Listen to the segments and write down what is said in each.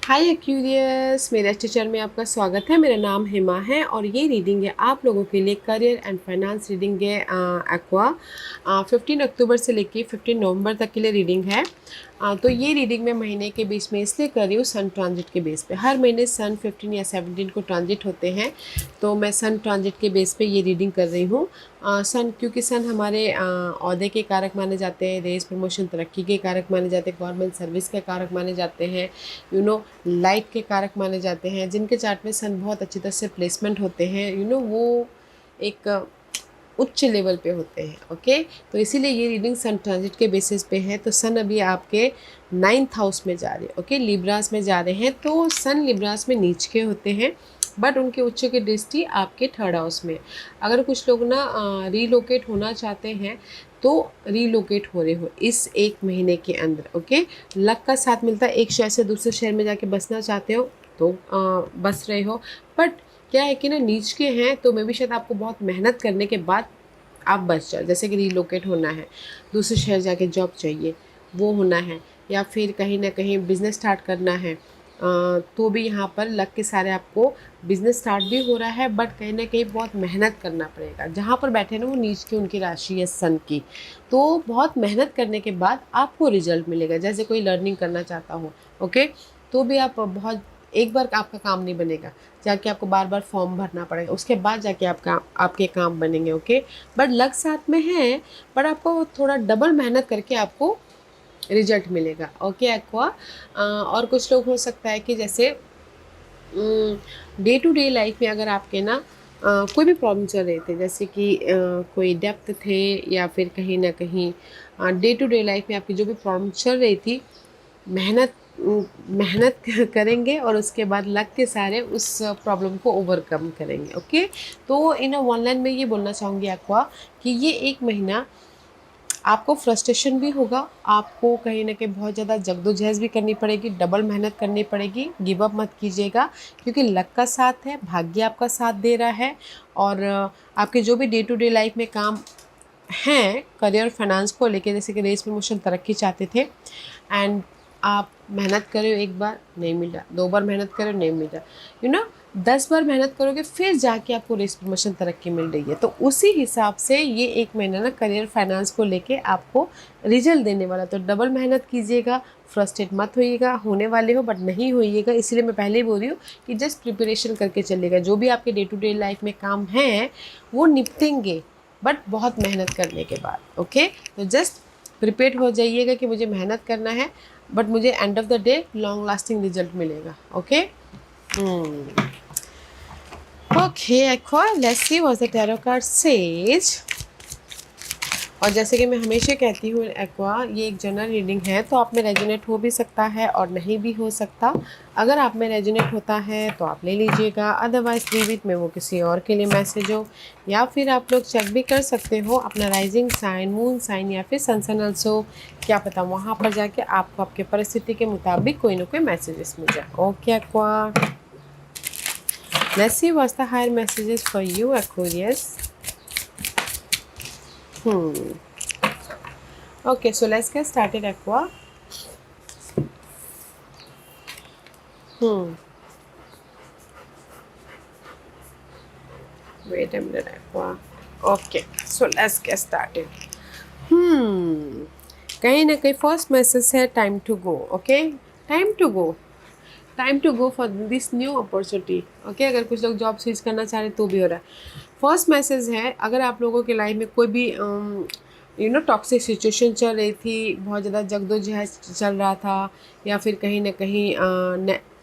हाय Aquarius, मेरे teacher में आपका स्वागत है। मेरा नाम हेमा है और ये रीडिंग है आप लोगों के लिए करियर एंड फाइनेंस रीडिंग है एक्वा 15 अक्टूबर से लेके 15 नवंबर तक के लिए रीडिंग है। तो ये रीडिंग मैं महीने के बीच में इसलिए कर रही हूँ सन ट्रांजिट के बेस पे। हर महीने सन 15 या 17 को ट्रांजिट होते हैं, तो मैं सन ट्रांजिट के बेस पे ये रीडिंग कर रही हूँ। सन क्योंकि सन हमारे ओहदे के कारक माने जाते हैं, रेस प्रमोशन तरक्की के कारक माने जाते हैं, गवर्नमेंट सर्विस के कारक माने जाते हैं, लाइफ के कारक माने जाते हैं। जिनके चार्ट में सन बहुत अच्छी तरह से प्लेसमेंट होते हैं, वो एक उच्च लेवल पे होते हैं। ओके, तो इसीलिए ये रीडिंग सन ट्रांजिट के बेसिस पे है। तो सन अभी आपके 9th हाउस में जा रहे हैं। ओके, लिब्रास में जा रहे हैं, तो सन लिब्रास में नीच के होते हैं, बट उनके उच्च की दृष्टि आपके 3rd हाउस में। अगर कुछ लोग ना रीलोकेट होना चाहते हैं तो रीलोकेट हो रहे हो इस एक महीने के अंदर। ओके, लक का साथ मिलता है। एक शहर से दूसरे शहर में जाके बसना चाहते हो तो बस रहे हो, बट क्या है कि ना नीच के हैं तो मे भी शायद आपको बहुत मेहनत करने के बाद आप बच जाओ। जैसे कि रीलोकेट होना है, दूसरे शहर जाके जॉब चाहिए, वो होना है, या फिर कहीं ना कहीं बिजनेस स्टार्ट करना है, तो भी यहाँ पर लक के सारे आपको बिजनेस स्टार्ट भी हो रहा है, बट कहीं ना कहीं बहुत मेहनत करना पड़ेगा। जहाँ पर बैठे ना वो नीच की उनकी राशि है सन की, तो बहुत मेहनत करने के बाद आपको रिजल्ट मिलेगा। जैसे कोई लर्निंग करना चाहता हो, ओके, तो भी आप बहुत एक बार आपका काम नहीं बनेगा, जाके आपको बार बार फॉर्म भरना पड़ेगा, उसके बाद जाके आपके काम बनेंगे। ओके, बट लक साथ में है, पर आपको थोड़ा डबल मेहनत करके आपको रिजल्ट मिलेगा। ओके एक्वा, और कुछ लोग हो सकता है कि जैसे डे टू डे लाइफ में अगर आपके ना कोई भी प्रॉब्लम चल रहे थे, जैसे कि कोई डेप्थ थे, या फिर कहीं ना कहीं डे टू डे लाइफ में आपकी जो भी प्रॉब्लम चल रही थी, मेहनत मेहनत करेंगे और उसके बाद लग के सारे उस प्रॉब्लम को ओवरकम करेंगे। ओके, तो इन वन लाइन में ये बोलना चाहूँगी एक्वा कि ये एक महीना आपको फ्रस्ट्रेशन भी होगा, आपको कहीं ना कहीं बहुत ज़्यादा जद्दोजहद भी करनी पड़ेगी, डबल मेहनत करनी पड़ेगी। गिव अप मत कीजिएगा, क्योंकि लक का साथ है, भाग्य आपका साथ दे रहा है। और आपके जो भी डे टू डे लाइफ में काम हैं करियर फाइनेंस को लेके, जैसे कि रेस प्रमोशन तरक्की चाहते थे, एंड आप मेहनत करे हो, एक बार नहीं मिला, 2 बार मेहनत करे नहीं मिला, 10 बार मेहनत करोगे फिर जाके आपको रेस प्रमोशन तरक्की मिल रही है। तो उसी हिसाब से ये एक महीना ना करियर फाइनेंस को लेके आपको रिजल्ट देने वाला। तो डबल मेहनत कीजिएगा, फ्रस्ट्रेट मत होइएगा, होने वाले हो बट नहीं होइएगा। इसलिए मैं पहले ही बोल रही हूँ कि जस्ट प्रिपरेशन करके चलिएगा। जो भी आपके डे टू डे लाइफ में काम हैं वो निपटेंगे, बट बहुत मेहनत करने के बाद। ओके, तो जस्ट प्रिपेयर हो जाइएगा कि मुझे मेहनत करना है, बट मुझे end of the day long lasting result मिलेगा। Okay, okay aqua, let's see what the tarot card says. और जैसे कि मैं हमेशा कहती हूँ एक्वा, ये एक जनरल रीडिंग है, तो आप में रेजोनेट हो भी सकता है और नहीं भी हो सकता। अगर आप में रेजोनेट होता है तो आप ले लीजिएगा, अदरवाइज लीव इट में वो किसी और के लिए मैसेज हो। या फिर आप लोग चेक भी कर सकते हो अपना राइजिंग साइन, मून साइन या फिर सन ऑल्सो, क्या पता वहाँ पर जाके आपको आपके परिस्थिति के मुताबिक कोई ना कोई मैसेजेस मिल जाए। Okay aqua, let's see what's the higher messages for you Aquarius. Okay, so let's get started, Aqua. Wait a minute, Aqua. Okay, so let's get started. कहीं ना कहीं फर्स्ट मैसेज है time to go. Okay, time to go, time to go for this new opportunity. Okay, अगर कुछ लोग job switch करना चाह रहे तो भी हो रहा है। फर्स्ट मैसेज है, अगर आप लोगों के लाइफ में कोई भी टॉक्सिक सिचुएशन चल रही थी, बहुत ज़्यादा जगदोजहद चल रहा था, या फिर कहीं ना कहीं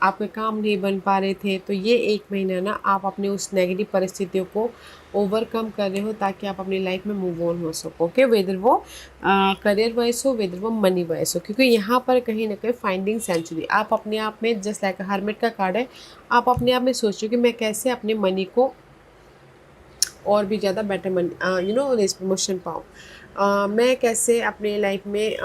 आपके काम नहीं बन पा रहे थे, तो ये एक महीना ना आप अपने उस नेगेटिव परिस्थितियों को ओवरकम कर रहे हो, ताकि आप अपनी लाइफ में मूव ऑन हो सको। ओके, वेदर वो करियर वाइज हो, वेदर वो मनी वाइज हो, क्योंकि यहाँ पर कहीं ना कहीं फाइंडिंग सेंचुरी, आप अपने आप में जस्ट लाइक हर्मिट का कार्ड है, आप अपने आप में सोच रहे हो कि मैं कैसे अपने मनी को और भी ज़्यादा बेटर मनी रेस प्रमोशन पाऊँ, मैं कैसे अपने लाइफ में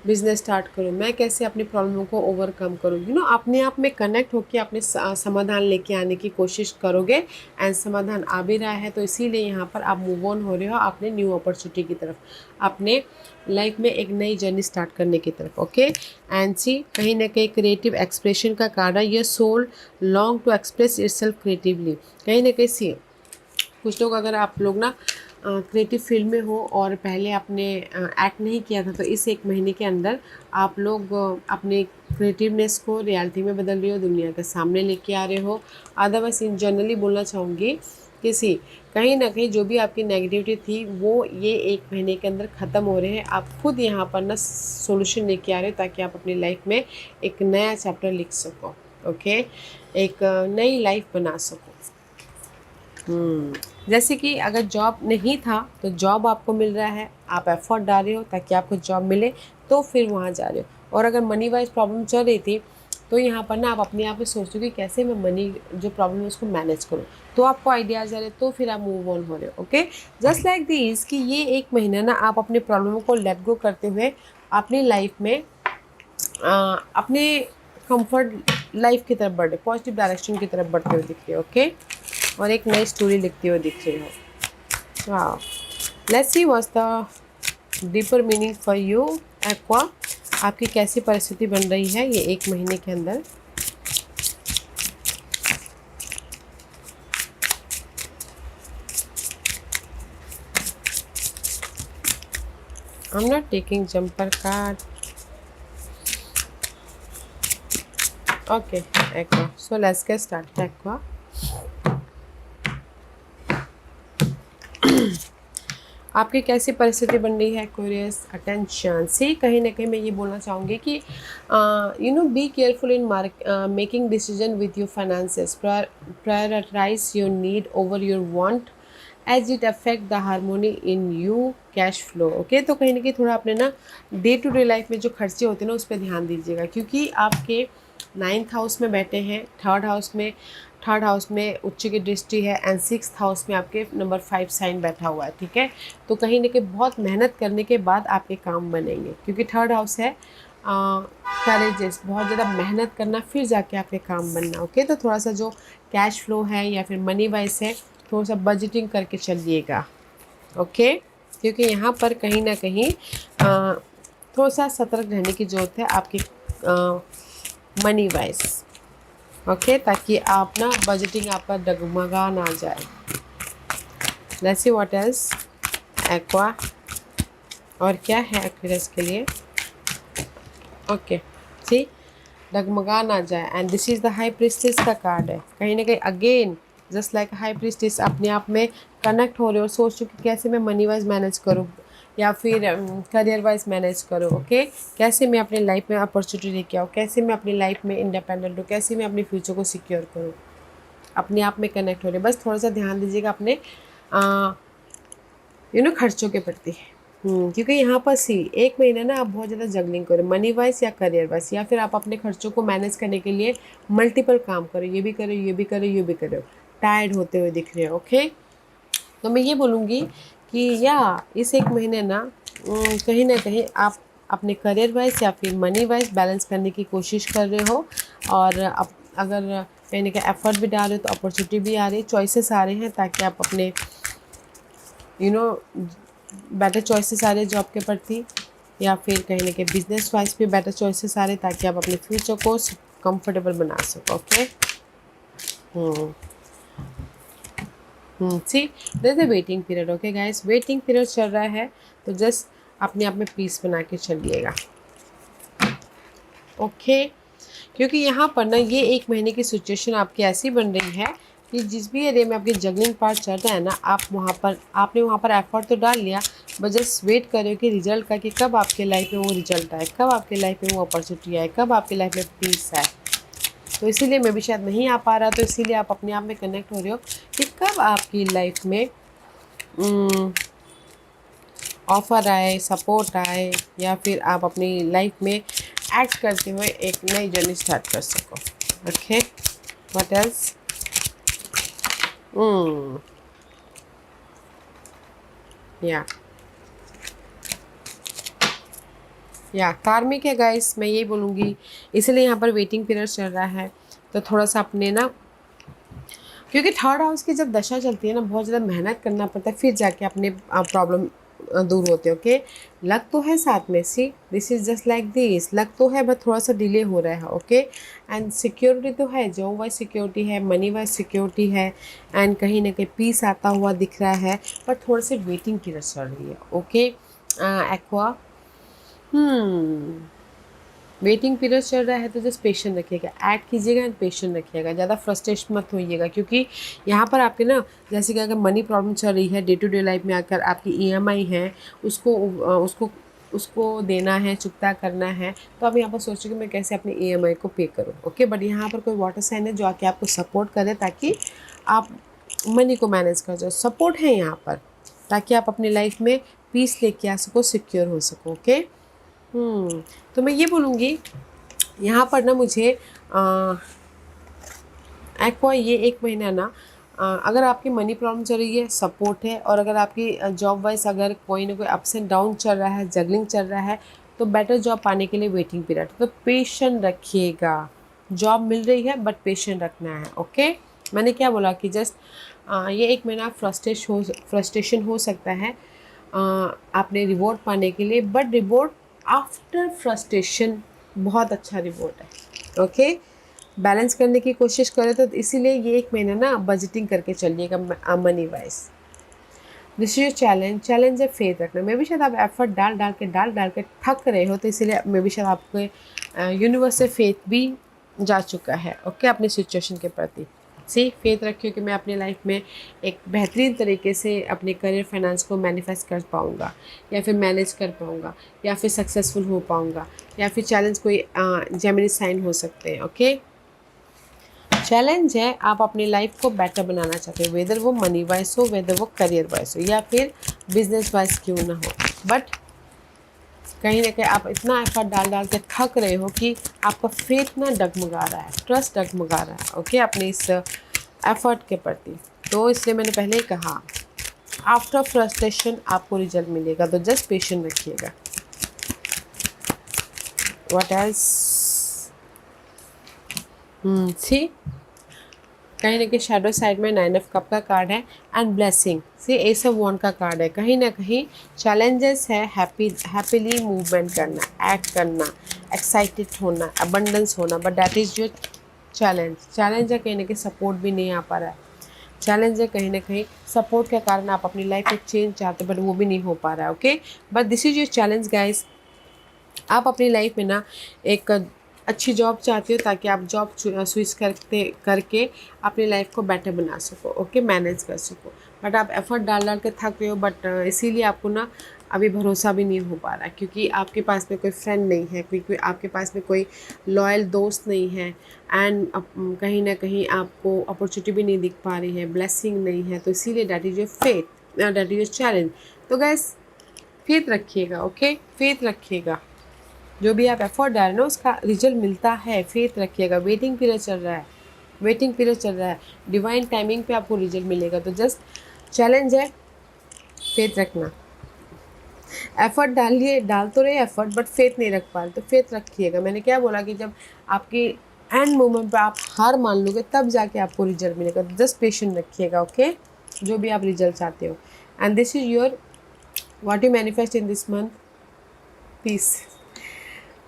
बिजनेस स्टार्ट करूँ, मैं कैसे अपनी प्रॉब्लमों को ओवरकम करूँ, अपने आप में कनेक्ट होकर अपने समाधान लेके आने की कोशिश करोगे। एंड समाधान आ भी रहा है, तो इसीलिए यहाँ पर आप मूव ऑन हो रहे हो अपने न्यू अपॉर्चुनिटी की तरफ, अपने लाइफ में एक नई जर्नी स्टार्ट करने की तरफ। ओके, एंड सी, कहीं ना कहीं क्रिएटिव एक्सप्रेशन का कार्ड है। Your soul long to express itself creatively. कहीं ना कहीं सी, कुछ लोग, अगर आप लोग ना क्रिएटिव फील्ड में हो और पहले आपने एक्ट नहीं किया था, तो इस एक महीने के अंदर आप लोग अपने क्रिएटिवनेस को रियलिटी में बदल रहे हो, दुनिया के सामने लेके आ रहे हो। अदरवाइज इन जनरली बोलना चाहूँगी कि सी, कहीं ना कहीं जो भी आपकी नेगेटिविटी थी वो ये एक महीने के अंदर ख़त्म हो रहे हैं। आप खुद यहाँ पर ना सोल्यूशन लेके आ रहे हो, ताकि आप अपनी लाइफ में एक नया चैप्टर लिख सको। ओके, एक नई लाइफ बना सको। जैसे कि अगर जॉब नहीं था तो जॉब आपको मिल रहा है, आप एफर्ट डाल रहे हो ताकि आपको जॉब मिले, तो फिर वहाँ जा रहे हो। और अगर मनी वाइज प्रॉब्लम चल रही थी, तो यहाँ पर ना आप अपने आप में सोचते हो कि कैसे मैं मनी जो प्रॉब्लम है उसको मैनेज करूँ, तो आपको आइडियाज़ आ रहे, तो फिर आप मूव ऑन हो रहे हो। ओके, जस्ट लाइक दिस कि ये एक महीना ना आप अपने प्रॉब्लमों को लेट गो करते हुए अपनी लाइफ में अपने कंफर्ट लाइफ की तरफ बढ़े, पॉजिटिव डायरेक्शन की तरफ बढ़ते हुए दिख रहे हो। ओके, और एक नई स्टोरी लिखते हुए दिख रही हो। वाह, let's see what's the deeper meaning for you aqua. आपकी कैसी परिस्थिति बन रही है ये एक महीने के अंदर। I am not taking jumper card. Okay aqua, so let's get start aqua. आपकी कैसी परिस्थिति बन रही है एक्वेरियस, अटेंशन से। कहीं ना कहीं मैं ये बोलना चाहूँगी कि be careful in making decision with your finances, prioritise your need over your want as it affect the harmony in you cash flow. Okay, तो कहीं ना कहीं थोड़ा अपने ना डे टू डे लाइफ में जो खर्चे होते हैं ना उस पर ध्यान दीजिएगा, क्योंकि आपके 9th हाउस में बैठे हैं, थर्ड हाउस में उच्च की दृष्टि है, एंड 6th हाउस में आपके नंबर 5 साइन बैठा हुआ है। ठीक है, तो कहीं ना कहीं बहुत मेहनत करने के बाद आपके काम बनेंगे, क्योंकि थर्ड हाउस है करेजेस, बहुत ज़्यादा मेहनत करना फिर जाके आपके काम बनना। ओके, तो थोड़ा सा जो कैश फ्लो है या फिर मनी वाइज है, थोड़ा सा बजटिंग करके चलिएगा। ओके, क्योंकि यहाँ पर कहीं ना कहीं थोड़ा सा सतर्क रहने की ज़रूरत है आपकी मनी वाइज। ओके, ताकि आप ना बजटिंग आपका डगमगा ना जाए। Let's see what else aqua, और क्या है एक्वेरियस के लिए। ओके, सी, डगमगा ना जाए, and this is the high priestess का कार्ड है। कहीं ना कहीं again just like high priestess अपने आप में कनेक्ट हो रहे हो, सोच रहे हो कि कैसे मैं मनी वाइज मैनेज करूँ या फिर करियर वाइज मैनेज करो। ओके, कैसे मैं अपनी लाइफ में अपॉर्चुनिटी लेके आऊँ, कैसे मैं अपनी लाइफ में इंडिपेंडेंट हूँ, कैसे मैं अपने फ्यूचर को सिक्योर करूँ, अपने आप में कनेक्ट हो रहे। बस थोड़ा सा ध्यान दीजिएगा अपने खर्चों के प्रति। क्योंकि यहाँ पर सी, एक महीना ना आप बहुत ज़्यादा जगलिंग करो, मनी वाइज या करियर वाइज, या फिर आप अपने खर्चों को मैनेज करने के लिए मल्टीपल काम करो, ये भी करो, ये भी करो, ये भी करो, टायर्ड होते हुए दिख रहे हो। ओके, तो मैं ये बोलूँगी कि या इस एक महीने कहीं ना कहीं आप अपने करियर वाइज या फिर मनी वाइज बैलेंस करने की कोशिश कर रहे हो, और अगर कहीं ना कहीं एफर्ट भी डाल रहे हो तो अपॉर्चुनिटी भी आ रही है, चॉइसेस आ रहे हैं, ताकि आप अपने बेटर चॉइसेस आ रहे जॉब के प्रति, या फिर कहीं ना कहीं बिजनेस वाइज भी बेटर चॉइसेस आ रहे, ताकि आप अपने फ्यूचर को कंफर्टेबल बना सको। Okay, see, there is a waiting period. Okay guys, waiting period चल रहा है, तो जस्ट अपने आप में पीस बना के चलिएगा। ओके, क्योंकि यहाँ पर ना ये एक महीने की सिचुएशन आपकी ऐसी बन रही है कि जिस भी एरिया में आपकी जगलिंग पार्ट चल रहा है ना, आपने वहाँ पर एफर्ट तो डाल लिया, बस जस्ट वेट करो कि रिजल्ट का, कि कब आपके लाइफ में वो रिजल्ट आए, कब आपके लाइफ में वो अपॉर्चुनिटी आए, कब आपके लाइफ में पीस आए। तो इसीलिए मैं भी शायद नहीं आ पा रहा, तो इसीलिए आप अपने आप में कनेक्ट हो रहे हो कि कब आपकी लाइफ में ऑफ़र आए, सपोर्ट आए, या फिर आप अपनी लाइफ में एक्ट करते हुए एक नई जर्नी स्टार्ट कर सको। Okay, what else. या या कार्मिक है गाइस, मैं यही बोलूँगी। इसलिए यहाँ पर वेटिंग पीरियड चल रहा है, तो थोड़ा सा अपने ना, क्योंकि थर्ड हाउस की जब दशा चलती है ना, बहुत ज़्यादा मेहनत करना पड़ता है, फिर जाके अपने प्रॉब्लम दूर होते हैं। ओके, लक तो है साथ में, सी this is just like this, luck तो है बट थोड़ा सा डिले हो रहा है। ओके, एंड सिक्योरिटी तो है, जॉब वाइज सिक्योरिटी है, मनी वाइज सिक्योरिटी है, एंड कहीं ना कहीं पीस आता हुआ दिख रहा है, पर थोड़ी सी वेटिंग पीरियड चल रही है। ओके एक्वा, वेटिंग पीरियड चल रहा है, तो जस्ट पेशेंट रखिएगा, ऐड कीजिएगा एंड पेशेंट रखिएगा, ज़्यादा फ्रस्ट्रेशन मत होइएगा, क्योंकि यहाँ पर आपके ना, जैसे कि अगर मनी प्रॉब्लम चल रही है, डे टू डे लाइफ में आकर आपकी ईएमआई है, उसको उसको उसको देना है, चुकता करना है, तो आप यहाँ पर सोचो कि मैं कैसे अपनी ईएमआई को पे करूँ। ओके, बट यहाँ पर कोई वाटर साइन है जो आके आपको सपोर्ट करे, ताकि आप मनी को मैनेज कर जाओ, सपोर्ट है यहाँ पर, ताकि आप अपनी लाइफ में पीस लेके आ सको, सिक्योर हो सको। ओके, तो मैं ये बोलूँगी यहाँ पर ना, मुझे एक्वा ये एक महीना ना, अगर आपकी मनी प्रॉब्लम चल रही है, सपोर्ट है, और अगर आपकी जॉब वाइज अगर कोई ना कोई अप्स एंड डाउन चल रहा है, जगलिंग चल रहा है, तो बेटर जॉब पाने के लिए वेटिंग पीरियड, तो पेशेंट रखिएगा। जॉब मिल रही है बट पेशेंट रखना है। ओके, मैंने क्या बोला कि जस्ट ये एक महीना फ्रस्ट्रेशन हो सकता है आपने रिवॉर्ड पाने के लिए, बट रिवॉर्ड आफ्टर फ्रस्ट्रेशन बहुत अच्छा रिवॉर्ड है। ओके, बैलेंस करने की कोशिश करें, तो इसीलिए ये एक महीना ना बजटिंग करके चलिएगा money wise. This is challenge है फेथ रखना। मे भी शायद आप एफर्ट डाल के थक रहे हो, तो इसीलिए मे भी शायद आपके यूनिवर्स से फेथ भी जा चुका है। ओके, अपनी सिचुएशन के प्रति सी फेथ रखिए कि मैं अपनी लाइफ में एक बेहतरीन तरीके से अपने करियर फाइनेंस को मैनिफेस्ट कर पाऊँगा, या फिर मैनेज कर पाऊँगा, या फिर सक्सेसफुल हो पाऊँगा, या फिर चैलेंज कोई जेमिनी साइन हो सकते हैं। ओके, चैलेंज है, आप अपनी लाइफ को बेटर बनाना चाहते हो, वेदर वो मनी वाइज हो, वेदर वो करियर वाइज हो, या फिर बिजनेस वाइज क्यों ना हो, बट कहीं ना कहीं आप इतना एफर्ट डाल के थक रहे हो कि आपका फेथ ना डगमगा रहा है, ट्रस्ट डगमगा रहा है। ओके, अपने इस एफर्ट के प्रति, तो इसलिए मैंने पहले ही कहा, आफ्टर फ्रस्ट्रेशन आपको रिजल्ट मिलेगा, तो जस्ट पेशेंट रखिएगा। व्हाट एल्स, सी कहीं ना कहीं शैडो साइड में 9 ऑफ कप का कार्ड है, and blessing, see ace of wand का कार्ड है। कहीं ना कहीं चैलेंजेस है, हैप्पीली मूवमेंट करना, एक्ट करना, एक्साइटेड होना, अबंडेंस होना, but that is your challenge है। कहीं ना कहीं सपोर्ट भी नहीं आ पा रहा है, चैलेंज है, कहीं ना कहीं सपोर्ट के कारण आप अपनी लाइफ में चेंज चाहते, बट वो भी नहीं हो पा रहा है। Okay, but this is your challenge guys. आप अपनी लाइफ में ना एक अच्छी जॉब चाहते हो, ताकि आप जॉब स्विच करके अपनी लाइफ को बेटर बना सको। ओके, मैनेज कर सको, बट आप एफर्ट डाल के थक रहे हो, बट इसीलिए आपको ना अभी भरोसा भी नहीं हो पा रहा है, क्योंकि आपके पास में कोई फ्रेंड नहीं है, क्योंकि आपके पास में कोई लॉयल दोस्त नहीं है, एंड कहीं ना कहीं आपको अपॉर्चुनिटी भी नहीं दिख पा रही है, ब्लेसिंग नहीं है, तो इसीलिए that is your faith, that is your challenge. तो गैस फेथ रखिएगा। ओके, फेथ रखिएगा, जो भी आप एफर्ट डाल रहे हो उसका रिजल्ट मिलता है, फेथ रखिएगा। वेटिंग पीरियड चल रहा है, डिवाइन टाइमिंग पे आपको रिजल्ट मिलेगा, तो जस्ट चैलेंज है, फेथ रखना। एफर्ट डाल तो रहे एफर्ट, बट फेथ नहीं रख पा रहे, तो फेथ रखिएगा। मैंने क्या बोला कि जब आपकी एंड मोमेंट पे आप हार मान लोगे, तब जाके आपको रिजल्ट मिलेगा, तो जस्ट पेशेंट रखिएगा। ओके, जो भी आप रिजल्ट चाहते हो, and this is your what you manifest in this month, peace.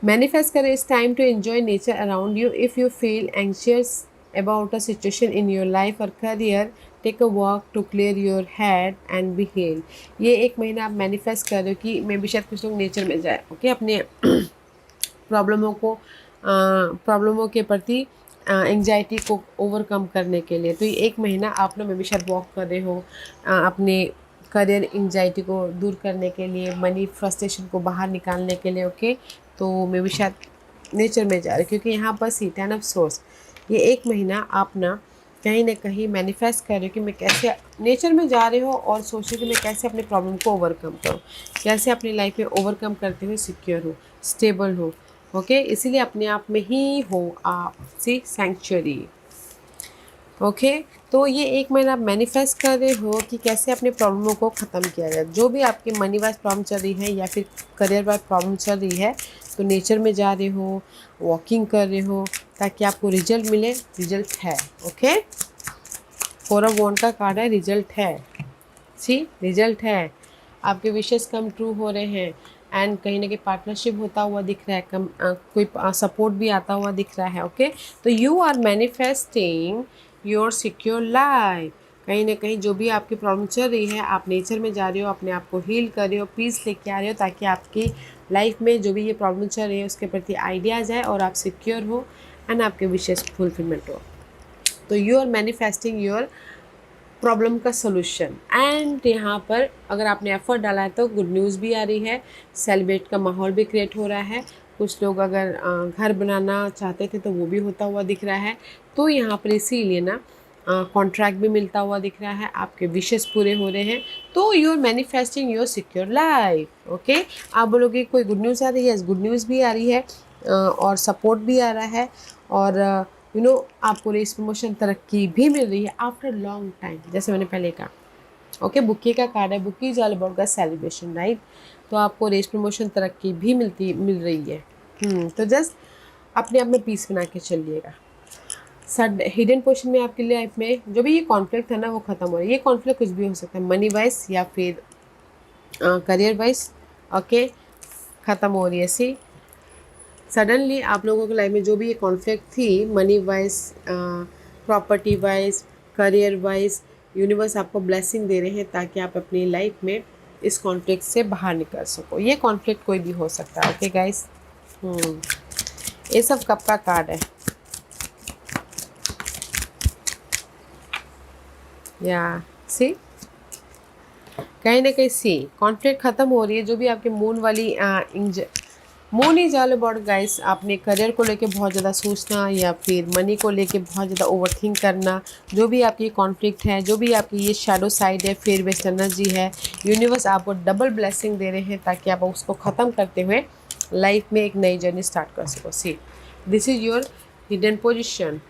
Manifest करें, it's time to enjoy nature around you. If you feel anxious about a situation in your life or career, take a walk to clear your head and be healed. ये एक महीना आप manifest कर रहे हो कि मैं भी शायद कुछ लोग नेचर में जाए। ओके, अपने प्रॉब्लमों के प्रति एंग्जाइटी को ओवरकम करने के लिए, तो ये एक महीना आप ना, मैं भी शायद वॉक कर रहे हो अपने करियर एंग्जाइटी को दूर करने के लिए, मनी फ्रस्ट्रेशन को बाहर निकालने के लिए। ओके, तो मैं भी शायद नेचर में जा रही, क्योंकि यहाँ पर सी 10 ऑफ सोर्स, ये एक महीना आप ना कहीं मैनिफेस्ट कर रहे हो कि मैं कैसे नेचर में जा रहे हो, और सोच रहे हो कि मैं कैसे अपने प्रॉब्लम को ओवरकम करूँ, कैसे अपनी लाइफ में ओवरकम करते हुए सिक्योर हो, स्टेबल हो। ओके, इसीलिए अपने आप में ही हो आप, सी सैंक्चुअरी। ओके। तो ये एक महीना आप मैनिफेस्ट कर रहे हो कि कैसे अपने प्रॉब्लमों को ख़त्म किया जाए। जो भी आपकी मनी वाइज प्रॉब्लम चल रही है या फिर करियर वाइज प्रॉब्लम चल रही है, तो नेचर में जा रहे हो, वॉकिंग कर रहे हो, ताकि आपको रिजल्ट मिले। रिजल्ट है। ओके, 4 ऑफ वॉन्ड का कार्ड है, रिजल्ट है। सी, रिजल्ट है। आपके विशेस कम ट्रू हो रहे हैं एंड कहीं ना कहीं पार्टनरशिप होता हुआ दिख रहा है, कोई सपोर्ट भी आता हुआ दिख रहा है। ओके, तो you are manifesting your secure life. कहीं ना कहीं जो भी आपकी प्रॉब्लम चल रही है, आप नेचर में जा रहे हो, अपने आप को हील कर रहे हो, पीस लेके आ रहे हो, ताकि आपकी लाइफ में जो भी ये प्रॉब्लम चल रही है उसके प्रति आइडिया जाए और आप सिक्योर हो एंड आपके विशेस फुलफिलमेंट हो। तो you are manifesting your problem का सोल्यूशन। एंड यहाँ पर अगर आपने एफर्ट डाला है तो गुड न्यूज़ भी आ रही है, सेलिब्रेट का माहौल भी क्रिएट हो रहा है। कुछ लोग अगर घर बनाना चाहते थे तो वो भी होता हुआ दिख रहा है। तो यहाँ पर इसीलिए ना कॉन्ट्रैक्ट भी मिलता हुआ दिख रहा है, आपके विशेस पूरे हो रहे हैं। तो you are manifesting your secure life. Okay, आप बोलोगे कोई गुड न्यूज़ आ रही है, गुड न्यूज़ भी आ रही है और सपोर्ट भी आ रहा है और आपको रेस प्रमोशन तरक्की भी मिल रही है आफ्टर लॉन्ग टाइम, जैसे मैंने पहले कहा। ओके, बुक्की का कार्ड है, बुक्की is all about the celebration, right. तो आपको रेस प्रमोशन तरक्की भी मिल रही है। तो जस्ट अपने आप में पीस बना के चलिएगा। हिडन पोर्शन में आपके लाइफ में जो भी ये कॉन्फ्लिक्ट है ना, वो ख़त्म हो रहा है। ये कॉन्फ्लिक्ट कुछ भी हो सकता है, मनी वाइज या फिर करियर वाइज। ओके, ख़त्म हो रही है। सी, सडनली आप लोगों की लाइफ में जो भी ये कॉन्फ्लिक्ट थी, money wise, property wise, career wise, universe आपको ब्लेसिंग दे रहे हैं ताकि आप अपनी लाइफ में इस कॉन्फ्लिक्ट से बाहर निकल सको। ये कॉन्फ्लिक्ट कोई भी हो सकता है। ओके गाइस, ये सब कप का कार्ड है। या सी, कहीं ना कहीं सी कॉन्फ्लिक्ट ख़त्म हो रही है। जो भी आपके मून वाली moon is all about guys, आपने करियर को लेके बहुत ज़्यादा सोचना या फिर मनी को लेके बहुत ज़्यादा ओवरथिंक करना। जो भी आपकी कॉन्फ्लिक्ट है, जो भी आपकी ये शैडो साइड है, फेयर वेस्ट एनर्जी है, यूनिवर्स आपको डबल ब्लेसिंग दे रहे हैं ताकि आप उसको ख़त्म करते हुए लाइफ में एक नई जर्नी स्टार्ट कर सको। See, this is your hidden position.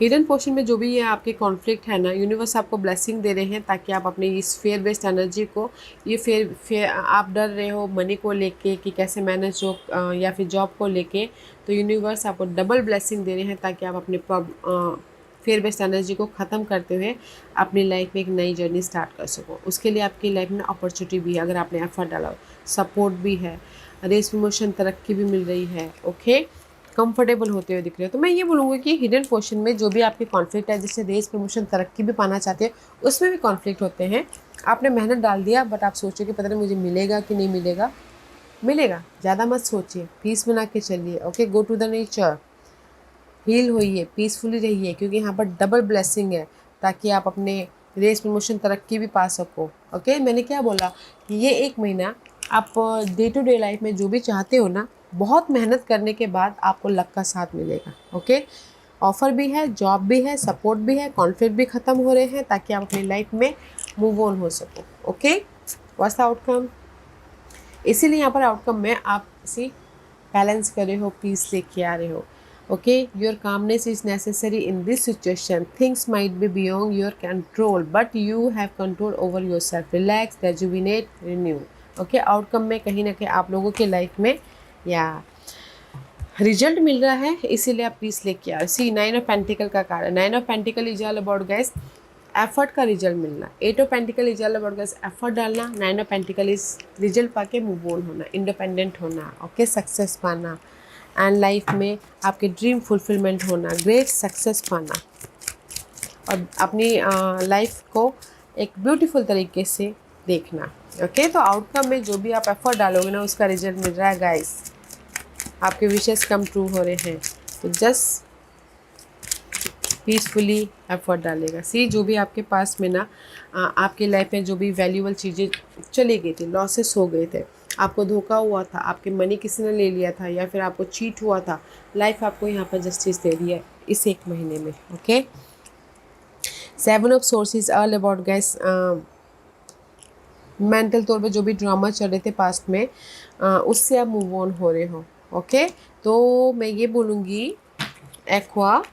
Hidden portion में जो भी ये आपके कॉन्फ्लिक्ट है ना, यूनिवर्स आपको ब्लेसिंग दे रहे हैं ताकि आप अपने इस फेयर बेस्ड एनर्जी को, ये फेयर आप डर रहे हो मनी को लेके कि कैसे मैनेज हो या फिर जॉब को लेके, तो यूनिवर्स आपको डबल ब्लेसिंग दे रहे हैं ताकि आप अपने फेयर बेस्ड एनर्जी को ख़त्म करते हुए अपनी लाइफ में एक नई जर्नी स्टार्ट कर सको। उसके लिए आपकी लाइफ में अपॉर्चुनिटी भी है अगर आपने एफर्ट डाला हो, सपोर्ट भी है, रेस प्रमोशन तरक्की भी मिल रही है। ओके, कंफर्टेबल होते हुए दिख रहे हो। तो मैं ये बोलूँगी कि हिडन पोर्शन में जो भी आपके कॉन्फ्लिक्ट है, जैसे रेस प्रमोशन तरक्की भी पाना चाहते हैं, उसमें भी कॉन्फ्लिक्ट होते हैं। आपने मेहनत डाल दिया बट आप सोचो कि पता नहीं मुझे मिलेगा कि नहीं मिलेगा। मिलेगा, ज़्यादा मत सोचिए, पीस बना के चलिए। Okay, go to the nature, heal होइए, पीसफुली रहिए, क्योंकि यहाँ पर डबल ब्लेसिंग है ताकि आप अपने रेस प्रमोशन तरक्की भी पा सको। ओके, मैंने क्या बोला कि ये एक महीना आप डे टू डे लाइफ में जो भी चाहते हो ना, बहुत मेहनत करने के बाद आपको लक का साथ मिलेगा। ओके, ऑफ़र भी है, जॉब भी है, सपोर्ट भी है, कॉन्फ्लिक्ट भी ख़त्म हो रहे हैं ताकि आप अपनी लाइफ में मूव ऑन हो सको। Okay, what's the outcome? इसीलिए यहाँ पर आउटकम में आप इसी बैलेंस कर रहे हो, पीस लेके आ रहे हो। Okay, your calmness is necessary in this situation. Things might be beyond your control, but you have control over yourself. Relax, rejuvenate, renew. Okay, outcome में कहीं ना कहीं आप लोगों के लाइफ में या रिजल्ट मिल रहा है, इसीलिए आप पीस लेके आ। सी, 9 ऑफ पेंटिकल का कार्ड है। 9 of pentacle is all about guys effort का रिजल्ट मिलना। 8 of pentacle is all about guys effort डालना। 9 of pentacle is result Pakke move on होना, इंडिपेंडेंट होना। ओके, सक्सेस पाना एंड लाइफ में आपके ड्रीम फुलफिलमेंट होना, ग्रेट सक्सेस पाना और अपनी लाइफ को एक ब्यूटीफुल तरीके से देखना। ओके, तो आउटकम में जो भी आप एफर्ट डालोगे ना, उसका रिजल्ट मिल रहा है गाइस। आपके विशेस कम ट्रू हो रहे हैं, तो जस्ट पीसफुली एफर्ट डालेगा। सी, जो भी आपके पास में ना आपकी लाइफ में जो भी वैल्यूबल चीज़ें चली गई थी, लॉसेस हो गए थे, आपको धोखा हुआ था, आपके मनी किसी ने ले लिया था या फिर आपको चीट हुआ था, लाइफ आपको यहाँ पर जस्टिस दे रही है इस एक महीने में। Okay, 7 of sources all about gas mental तौर पे जो भी ड्रामा चल रहे थे पास्ट में, उससे आप मूव ऑन हो रहे हो। ओके, तो मैं ये बोलूँगी एक्वा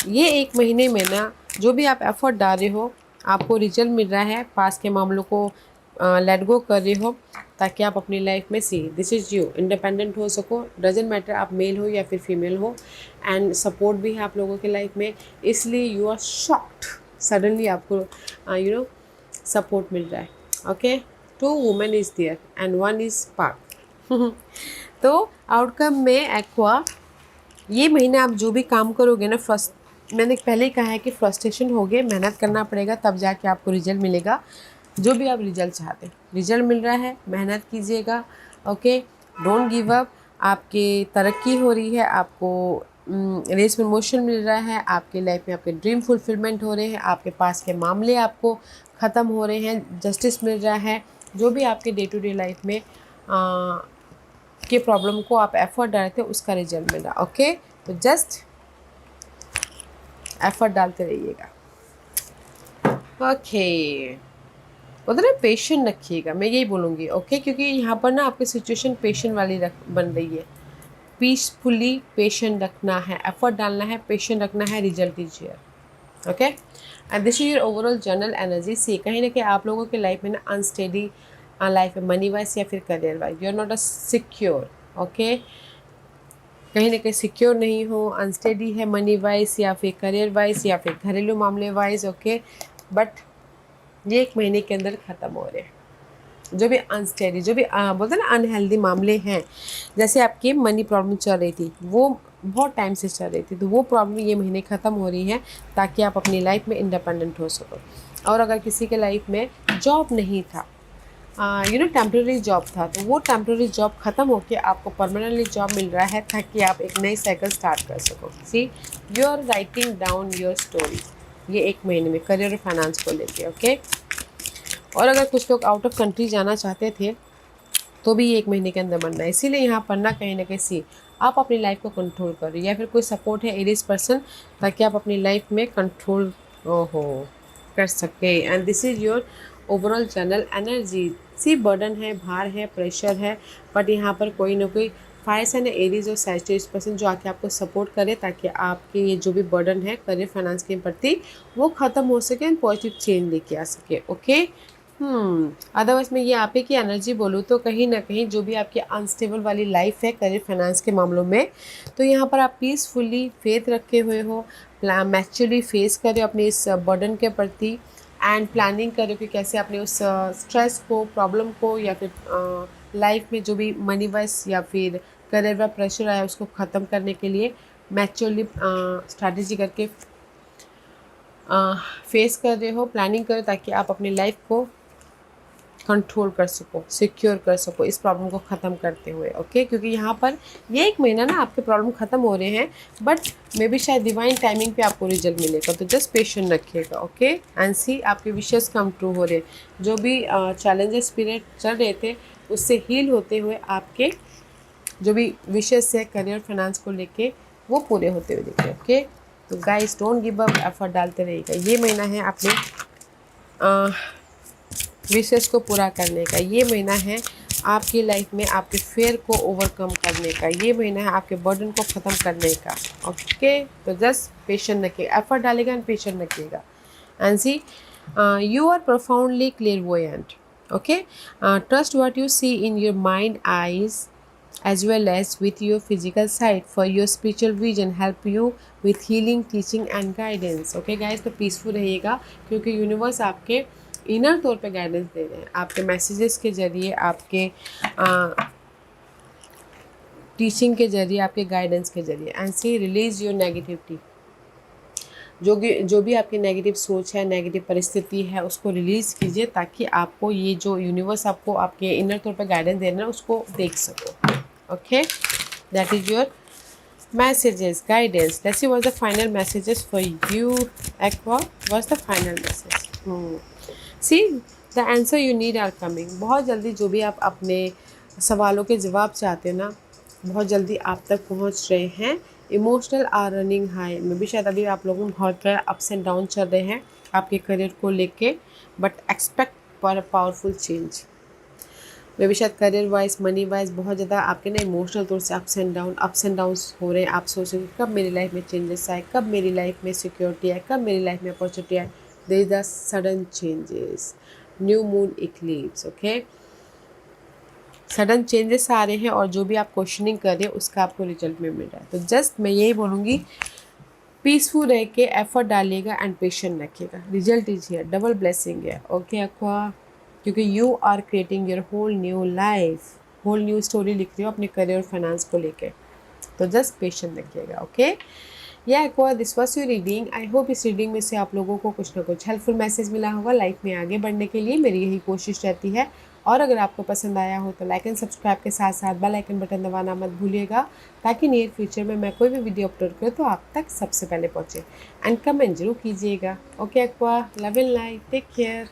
ये एक महीने में ना जो भी आप एफर्ट डाल रहे हो आपको रिजल्ट मिल रहा है, पास के मामलों को लेट गो कर रहे हो ताकि आप अपनी लाइफ में सी दिस इज़ यू इंडिपेंडेंट हो सको। डजेंट मैटर आप मेल हो या फिर फीमेल हो, एंड सपोर्ट भी है आप लोगों के लाइफ में, इसलिए यू आर शॉक्ड सडनली आपको यू नो सपोर्ट मिल रहा है। Okay, 2 women is there and 1 is part. तो आउटकम में एक्वा ये महीने आप जो भी काम करोगे ना, फर्स्ट मैंने पहले ही कहा है कि फ्रस्ट्रेशन हो गए, मेहनत करना पड़ेगा तब जाके आपको रिजल्ट मिलेगा। जो भी आप रिजल्ट चाहते हैं, रिजल्ट मिल रहा है, मेहनत कीजिएगा। Okay, don't give up. आपकी तरक्की हो रही है, आपको रेस प्रमोशन मिल रहा है, आपके लाइफ में आपके ड्रीम फुलफिलमेंट हो रहे हैं, आपके पास के मामले आपको ख़त्म हो रहे हैं, जस्टिस मिल रहा है। जो भी आपके डे टू डे लाइफ में के प्रॉब्लम को आप एफर्ट डालते हो उसका रिजल्ट मिल रहा। ओके, तो जस्ट एफर्ट डालते रहिएगा। ओके, उधर ना पेशेंट रखिएगा, मैं यही बोलूँगी। ओके, क्योंकि यहाँ पर ना आपकी सिचुएशन पेशेंट वाली बन रही है। पीसफुली पेशेंट रखना है, एफर्ट डालना है, पेशेंट रखना है, रिजल्ट दीजिए। Okay, and this is your overall general energy. See कहीं ना कहीं आप लोगों के लाइफ में ना अनस्टेडी लाइफ है, मनी वाइज या फिर career wise, you are not a secure. Okay, कहीं ना कहीं सिक्योर नहीं हो, अनस्टेडी है मनी वाइज या फिर करियर वाइज या फिर घरेलू मामले वाइज। ओके, बट ये एक महीने के अंदर ख़त्म हो रहे हैं। जो भी अनस्टेडी, जो भी बोलते हैं ना अनहेल्दी मामले हैं, जैसे आपकी मनी प्रॉब्लम चल रही थी, वो बहुत टाइम से चल रही थी, तो वो प्रॉब्लम ये महीने ख़त्म हो रही है ताकि आप अपनी लाइफ में इंडिपेंडेंट हो सको। और अगर किसी के लाइफ में जॉब नहीं था, टेम्प्रेरी जॉब था, तो वो टेम्प्रेरी जॉब ख़त्म होकर आपको परमानेंटली जॉब मिल रहा है ताकि आप एक नई साइकिल स्टार्ट कर सको। See, you are writing down your story ये एक महीने में करियर और फाइनेंस को लेके। ओके, और अगर कुछ लोग आउट ऑफ कंट्री जाना चाहते थे तो भी ये एक महीने के अंदर बनना है। इसीलिए यहाँ पर ना कहीं ना कहीं सी आप अपनी लाइफ को कंट्रोल करो, या फिर कोई सपोर्ट है एरिस पर्सन ताकि आप अपनी लाइफ में कंट्रोल कर सके। And this is your overall general energy. See burden है, भार है, प्रेशर है, बट यहाँ पर कोई ना कोई फायर साइन एरीज और सैजिटेरियस पर्सन जो आके आपको सपोर्ट करे ताकि आपके ये जो भी बर्डन है करियर फाइनेंस के प्रति वो ख़त्म हो सके एंड पॉजिटिव चेंज लेके आ सके। ओके, अदरवाइज मैं ये आप ही की एनर्जी बोलूँ तो कहीं ना कहीं जो भी आपकी अनस्टेबल वाली लाइफ है करियर फाइनेंस के मामलों में, तो यहाँ पर आप पीसफुली फेथ रखे हुए हो, मैच्योरली फेस कर रहे हो अपने इस बर्डन के प्रति, एंड प्लानिंग कर रहे हो कि कैसे अपने उस स्ट्रेस को, प्रॉब्लम को, या फिर लाइफ में जो भी मनी वाइज या फिर करियर का प्रेशर आया उसको ख़त्म करने के लिए मैच्योरली स्ट्रैटेजी करके फेस कर रहे हो, प्लानिंग करो ताकि आप अपनी लाइफ को कंट्रोल कर सको, सिक्योर कर सको इस प्रॉब्लम को ख़त्म करते हुए। ओके, क्योंकि यहाँ पर ये एक महीना ना आपके प्रॉब्लम ख़त्म हो रहे हैं, बट मे बी शायद डिवाइन टाइमिंग पे आपको रिजल्ट मिलेगा, तो जस्ट पेशेंट रखिएगा। ओके, एंड सी आपके विशेस कम ट्रू हो रहे, जो भी चैलेंजेस पीरियड चल रहे थे उससे हील होते हुए आपके जो भी विशेस है करियर फाइनेंस को लेके वो पूरे होते हुए दिखे। ओके, तो guys don't give up, effort डालते रहिएगा। ये महीना है अपने विशेष को पूरा करने का, ये महीना है आपकी लाइफ में आपके फेयर को ओवरकम करने का, ये महीना है आपके बर्डन को ख़त्म करने का। ओके, तो जस्ट पेशेंट रखिएगा, एफर्ट डालेगा एंड पेशेंट रखिएगा। And see you are profoundly clairvoyant. Okay, trust what you see in your mind eyes as well as with your physical sight, for your spiritual vision help you with healing, teaching and guidance. Okay guys, तो peaceful रहिएगा क्योंकि universe आपके inner तौर पे guidance दे रहे हैं, आपके messages के ज़रिए, आपके टीचिंग के ज़रिए, आपके गाइडेंस के ज़रिए। And see release your negativity, जो भी आपकी नेगेटिव सोच है, नेगेटिव परिस्थिति है, उसको रिलीज़ कीजिए ताकि आपको ये जो यूनिवर्स आपको आपके इनर तौर पे गाइडेंस दे रहे हैं उसको देख सको। Okay, that is your messages, guidance. Let's see what's the final messages for you, Aqua. What's the final message? See, the answer you need are coming. बहुत जल्दी जो भी आप अपने सवालों के जवाब चाहते हो ना, बहुत जल्दी आप तक पहुंच रहे हैं। इमोशनल आर रनिंग हाई में भी शायद अभी आप लोगों में बहुत अप्स एंड डाउन चल रहे हैं आपके करियर को लेके, but expect for a powerful change. May भी शायद करियर वाइज, मनी वाइज बहुत ज़्यादा आपके ना इमोशनल तौर से अप्स एंड डाउन्स हो रहे हैं। आप सोच रहे हैं कब मेरी लाइफ में चेंजेस आए, कब मेरी लाइफ में सिक्योरिटी आए, कब मेरी लाइफ में अपॉर्चुनिटी आए। There is the sudden changes, new moon eclipse, okay. Sudden changes आ रहे हैं और जो भी आप क्वेश्चनिंग कर रहे हैं उसका आपको रिजल्ट में मिल रहा है। तो जस्ट मैं यही बोलूँगी, पीसफुल रह के एफर्ट डालिएगा एंड पेशेंट रखिएगा। Result is here, double blessing है, ओके एक्वा। क्योंकि you are creating your whole new life, whole new story लिख रही हो अपने करियर और फाइनेंस को लेके। तो जस्ट पेशेंट रखिएगा, ओके। या aqua, this was your reading. I hope इस रीडिंग में से आप लोगों को कुछ ना कुछ हेल्पफुल मैसेज मिला होगा लाइफ में आगे बढ़ने के लिए। मेरी यही कोशिश रहती है। और अगर आपको पसंद आया हो तो लाइक एंड सब्सक्राइब के साथ साथ बेल आइकन बटन दबाना मत भूलिएगा, ताकि नियर फ्यूचर में मैं कोई भी वीडियो अपलोड करूँ तो आप तक सबसे पहले पहुँचे। एंड कमेंट जरूर कीजिएगा, okay aqua. Love in life, take care.